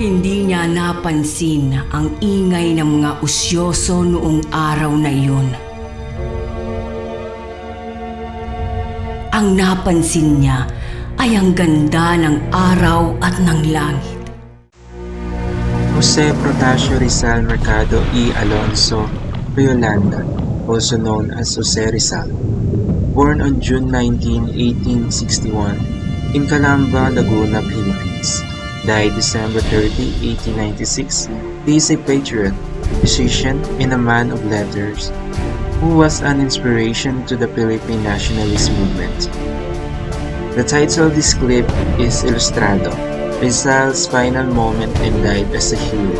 Hindi niya napansin ang ingay ng mga usyoso noong araw na iyon. Ang napansin niya ay ang ganda ng araw at ng langit. Jose Protasio Rizal Mercado y Alonso Yolanda, also known as Jose Rizal, born on June 19, 1861 in Calamba, Laguna, Philippines. Died December 30, 1896. He is a patriot, musician, and a man of letters who was an inspiration to the Philippine nationalist movement. The title of this clip is Ilustrado, Rizal's final moment and life as a hero.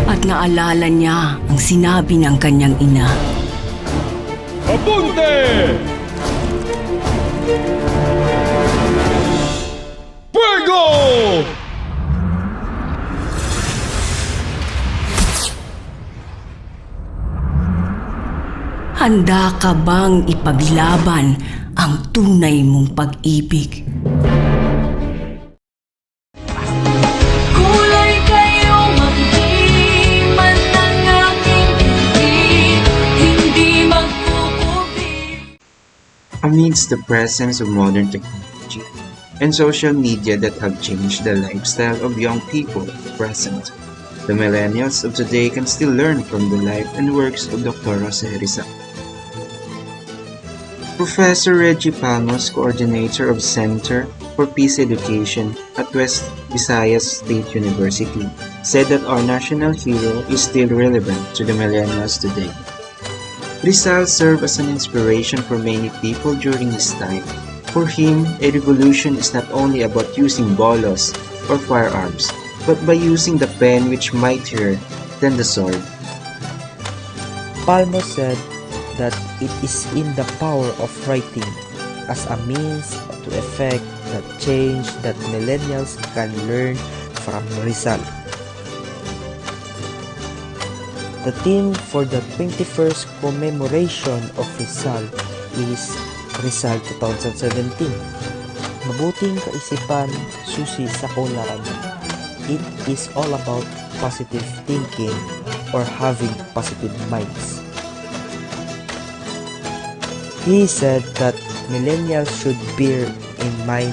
At naalala niya ang sinabi ng kanyang ina. Apunte! Fuego! Handa ka bang ipaglaban ang tunay mong pag-ibig? Kulay kayo magdiman ng aking piling, hindi magkukubli. Amidst the presence of modern technology and social media that have changed the lifestyle of young people present, the millennials of today can still learn from the life and works of Dr. Jose Rizal. Professor Reggie Palmos, coordinator of Center for Peace Education at West Visayas State University, said that our national hero is still relevant to the millennials today. Rizal served as an inspiration for many people during his time. For him, a revolution is not only about using bolos or firearms, but by using the pen which mightier than the sword. Palmos said that it is in the power of writing as a means to effect the change that millennials can learn from Rizal. The theme for the 21st commemoration of Rizal is Rizal 2017. Mabuting kaisipan, susi sa kaunlaran. It is all about positive thinking or having positive minds. He said that millennials should bear in mind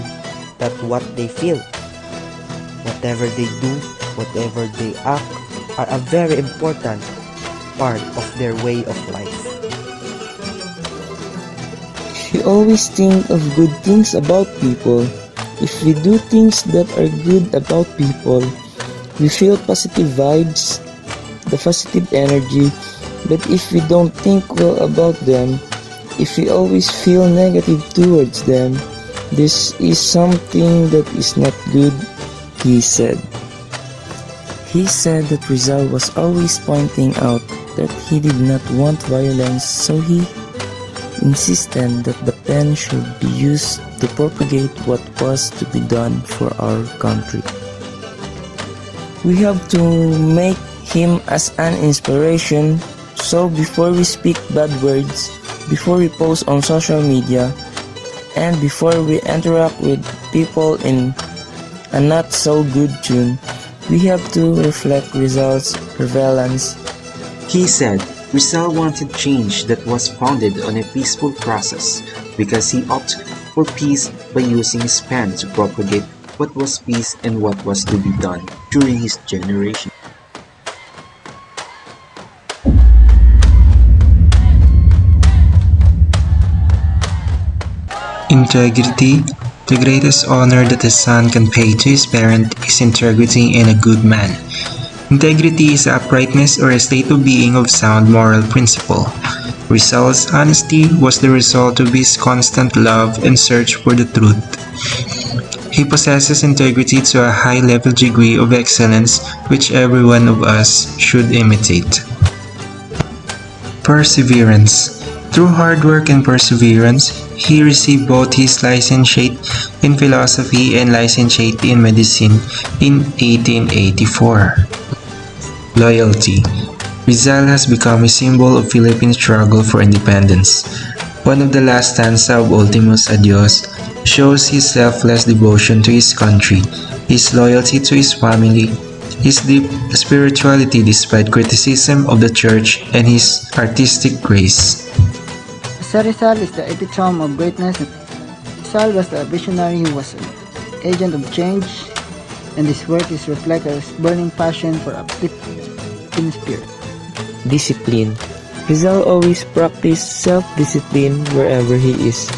that what they feel, whatever they do, whatever they act, are a very important part of their way of life. We always think of good things about people. If we do things that are good about people, we feel positive vibes, the positive energy. But if we don't think well about them, if we always feel negative towards them, this is something that is not good, he said. He said that Rizal was always pointing out that he did not want violence, so he insisted that the pen should be used to propagate what was to be done for our country. We have to make him as an inspiration, so before we speak bad words, before we post on social media, and before we interact with people in a not so good tune, we have to reflect Rizal's prevalence. He said Rizal wanted change that was founded on a peaceful process because he opted for peace by using his pen to propagate what was peace and what was to be done during his generation. Integrity. The greatest honor that a son can pay to his parent is integrity and a good man. Integrity is uprightness or a state of being of sound moral principle. Rizal's honesty was the result of his constant love and search for the truth. He possesses integrity to a high-level degree of excellence which every one of us should imitate. Perseverance. Through hard work and perseverance, he received both his licentiate in philosophy and licentiate in medicine in 1884. Loyalty. Rizal has become a symbol of Philippine struggle for independence. One of the last stanza of Ultimus Adios shows his selfless devotion to his country his loyalty to his family, his deep spirituality despite criticism of the church, and his artistic grace. Jose Rizal is the epitome of greatness. Rizal was a visionary who was an agent of change, and his work is reflected as burning passion for uplifting spirit. Discipline. Rizal always practiced self-discipline wherever he is.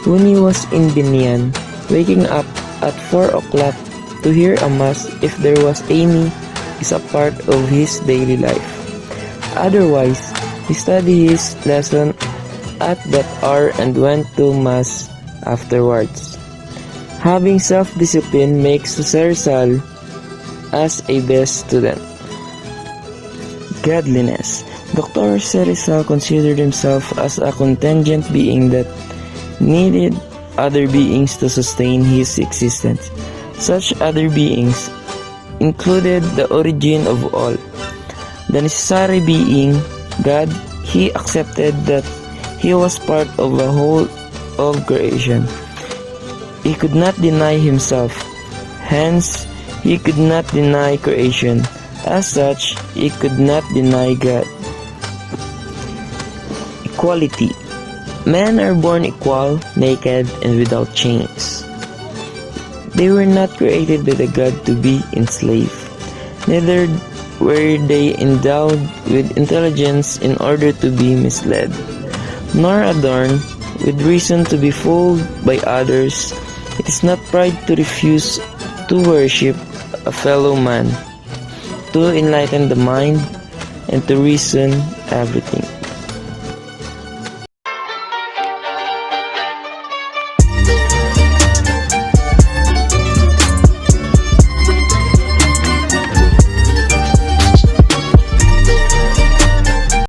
When he was in Binian, waking up at 4 o'clock to hear a mass if there was any is a part of his daily life. Otherwise, he studied his lesson at that hour and went to mass afterwards. Having self-discipline makes Jose Rizal as a best student. Godliness. Dr. Jose Rizal considered himself as a contingent being that needed other beings to sustain his existence. Such other beings included the origin of all, the necessary being, God. He accepted that he was part of a whole of creation. He could not deny himself, hence he could not deny creation. As such, he could not deny God. Equality. Men are born equal, naked, and without chains. They were not created by the God to be enslaved. Neither were they endowed with intelligence in order to be misled, nor adorned with reason to be fooled by others. It is not pride to refuse to worship a fellow man, to enlighten the mind, and to reason everything.